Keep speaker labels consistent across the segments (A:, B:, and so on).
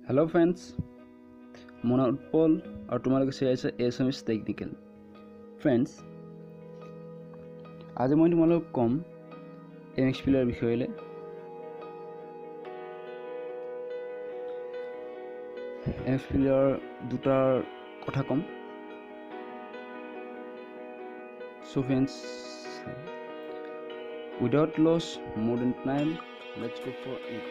A: Hello friends, মোৰ নাম উৎপল আৰু তোমালোকে চাই আছা এছএমএছ টেকনিকেল। ফ্ৰেণ্ডছ, আজি মই তোমালোকক ক'ম এমএক্স প্লেয়াৰ বিষয়ে। এমএক্স প্লেয়াৰ দুটাৰ কথা ক'ম। So friends, without loss more than time, let's go for it.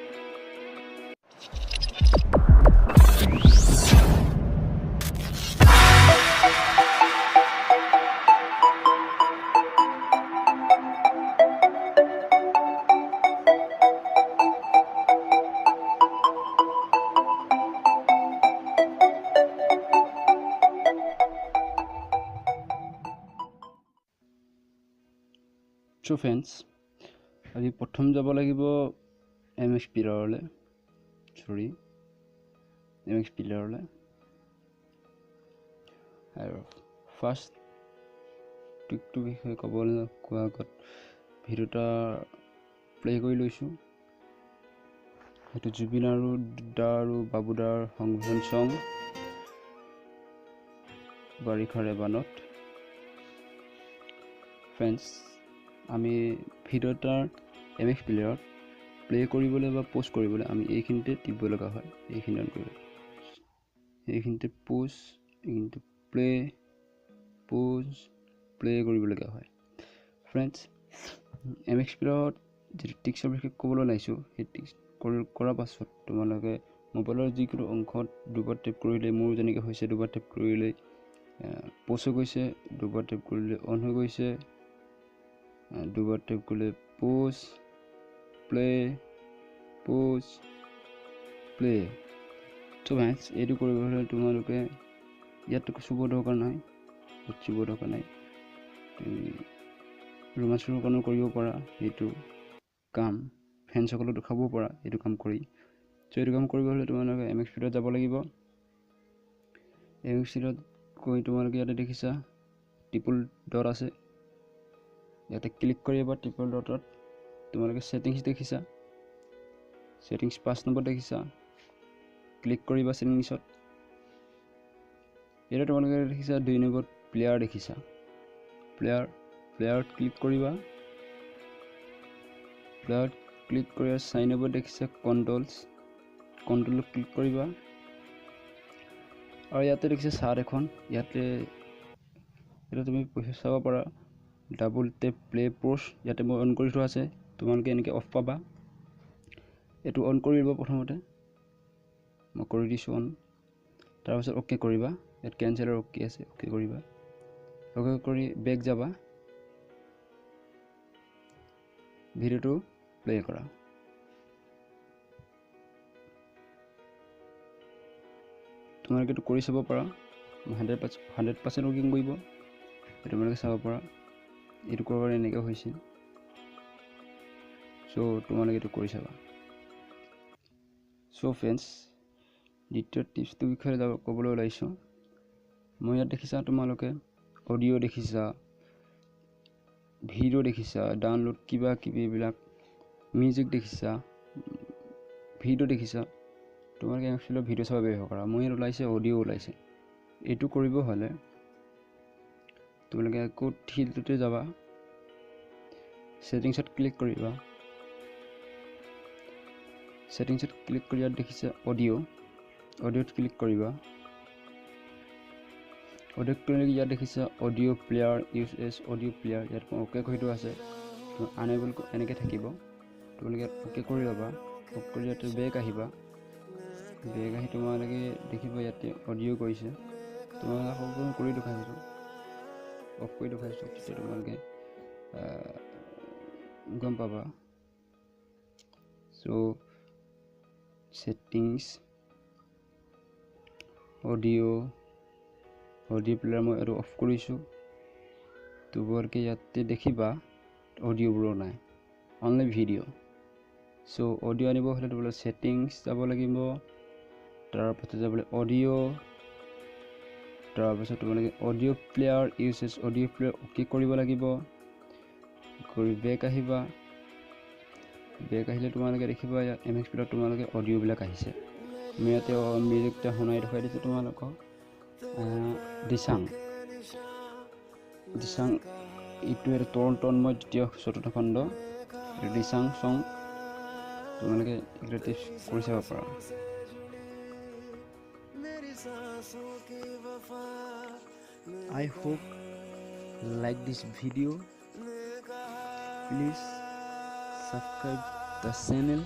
A: So friends, আজি প্ৰথম যাব লাগিব এমএক্স প্লেয়াৰলৈ। আৰু ফাৰ্ষ্ট ট্ৰিকটোৰ বিষয়ে ক'বলৈ কোৱাৰ আগত ভিডিঅ'টা প্লে' কৰি লৈছোঁ। সেইটো জুবিন আৰু বাবুদাৰ সংযোজন চং বাৰিষাৰ এবানত। ফ্ৰেণ্ডছ, আমি ভিডিঅ'টাৰ এমএক্স প্লেয়াৰত প্লে' কৰিবলৈ বা প'ষ্ট কৰিবলৈ আমি এইখিনিতে টিপিব লগা হয়। এইখিনি অন কৰিব, এইখিনিতে প'ষ্ট, এইখিনিতে প্লে' কৰিবলগীয়া হয়। ফ্ৰেণ্ডছ, এমএক্স প্লেয়াৰত যিটো টিক্সৰ বিষয়ে ক'বলৈ ওলাইছোঁ, সেই টিক্স কৰাৰ পাছত তোমালোকে মোবাইলৰ যিকোনো অংশত দুবাৰ টেপ কৰিলে, মোৰ যেনেকৈ হৈছে দুবাৰ টেপ কৰিলে প'ষ্ট হৈ গৈছে, দুবাৰ টেপ কৰিলে অন হৈ গৈছে, দুবাৰ টেপ কৰিলে প'জ প্লে। চ' ফ্ৰেণ্ডছ, এইটো কৰিবলৈ তোমালোকে ইয়াত চুব দৰকাৰ নাই, ৰোমাঞ্চৰ কাৰণেও কৰিব পাৰা এইটো কাম, ফেনসকলক দেখাবও পাৰা এইটো কাম কৰি। চ' এইটো কাম কৰিব হ'লে তোমালোকে এমএক্স প্লেয়াৰত যাব লাগিব। এমএক্স প্লেয়াৰত গৈ তোমালোকে ইয়াতে দেখিছা ট্ৰিপল ডট আছে, ইয়াতে ক্লিক কৰিবা। ট্ৰিপল ডটত তোমালোকে ছেটিংছ দেখিছা, ছেটিংছ 5 নম্বৰ দেখিছা, ক্লিক কৰিবা ছেটিংছত। এতিয়া তোমালোকে দেখিছা 2 নম্বৰত প্লেয়াৰ দেখিছা, প্লেয়াৰত ক্লিক কৰিবা। প্লেয়াৰত ক্লিক কৰি 4 নম্বৰত দেখিছা কণ্ট্ৰলত ক্লিক কৰিবা। আৰু ইয়াতে দেখিছা চাৰ্ট এখন, ইয়াতে তুমি চাব পাৰা ডাবল টেপ প্লে প'ষ্ট, ইয়াতে মই অন কৰি থোৱা আছে, তোমালোকে এনেকৈ অফ পাবা। এইটো অন কৰি দিব প্ৰথমতে, মই কৰি দিছোঁ অন। তাৰপিছত অ'কে কৰিবা, ইয়াত কেঞ্চেলৰ অ'কে আছে, অ'কে কৰিবা। অ'কে কৰি বেক যাবা, ভিডিঅ'টো প্লে' কৰা। তোমালোকে এইটো কৰি চাব পাৰা, 100% ৱৰ্কিং কৰিব, এইটো তোমালোকে চাব পাৰা। এইটো কৰাৰ এনেকৈ হৈছিল। চ' তোমালোকে এইটো কৰি চাবা। চ' ফ্ৰেণ্ডছ, দ্বিতীয় টিপছটোৰ বিষয়ে ক'বলৈ ওলাইছোঁ। মই ইয়াত দেখিছা তোমালোকে অডিঅ' দেখিছা, ভিডিঅ' দেখিছা, ডাউনলোড কিবা কিবি এইবিলাক, মিউজিক দেখিছা, ভিডিঅ' দেখিছা। তোমালোকে এমএক্স প্লেয়াৰত ভিডিঅ' চাব ব্যৱহাৰ কৰা। মোৰ ইয়াত ওলাইছে অডিঅ' ওলাইছে। এইটো কৰিব হ'লে তোমালোকে আকৌ থ্ৰীটোতে যাবা, ছেটিংছত ক্লিক কৰিবা। ছেটিংছত ক্লিক কৰি ইয়াত দেখিছা অডিঅ'ত ক্লিক কৰিবা। অডিঅ'ত ক্লিক ইয়াত দেখিছা audio' player use S audio' player, ইয়াত অ'কে কৰি থোৱা আছে, আনেবল এনেকৈ থাকিব। তোমালোকে ইয়াত অ'কে কৰি ল'বা। অ'কে কৰি ইয়াতে বেক আহিবা, বেক আহি তোমালোকে দেখিবা ইয়াতে অডিঅ' কৰিছে। তোমালোকে সকলো কৰি দেখাইছোঁ, অফ কৰি দেখাইছোঁ, তেতিয়া তোমালোকে গম পাবা। চ' ছেটিংছ অডিঅ' প্লেয়াৰ মই এইটো অফ কৰিছোঁ। তোমালোকে ইয়াতে দেখিবা অডিঅ'বোৰো নাই, অনলি ভিডিঅ'। চ' অডিঅ' আনিব হ'লে তোমালোকে ছেটিংছ যাব লাগিব, তাৰপাছত যাবলৈ অডিঅ', তাৰপাছত তোমালোকে audio' player uses audio' player okay কৰিব লাগিব। কৰি বেক আহিবা, বেক আহিলে তোমালোকে দেখিবা ইয়াত এমএক্স প্লেয়াৰত তোমালোকে অডিঅ'বিলাক আহিছে। মই ইয়াতে মিউজিকটা শুনাই দেখাই দিছোঁ তোমালোকক দিচাং এইটো এটা তন্ময় দ্বিতীয় চতুৰ্থ খণ্ড দিচাং চং তোমালোকে এইটো টেষ্ট কৰি চাব পাৰা I hope like this video. Please subscribe the channel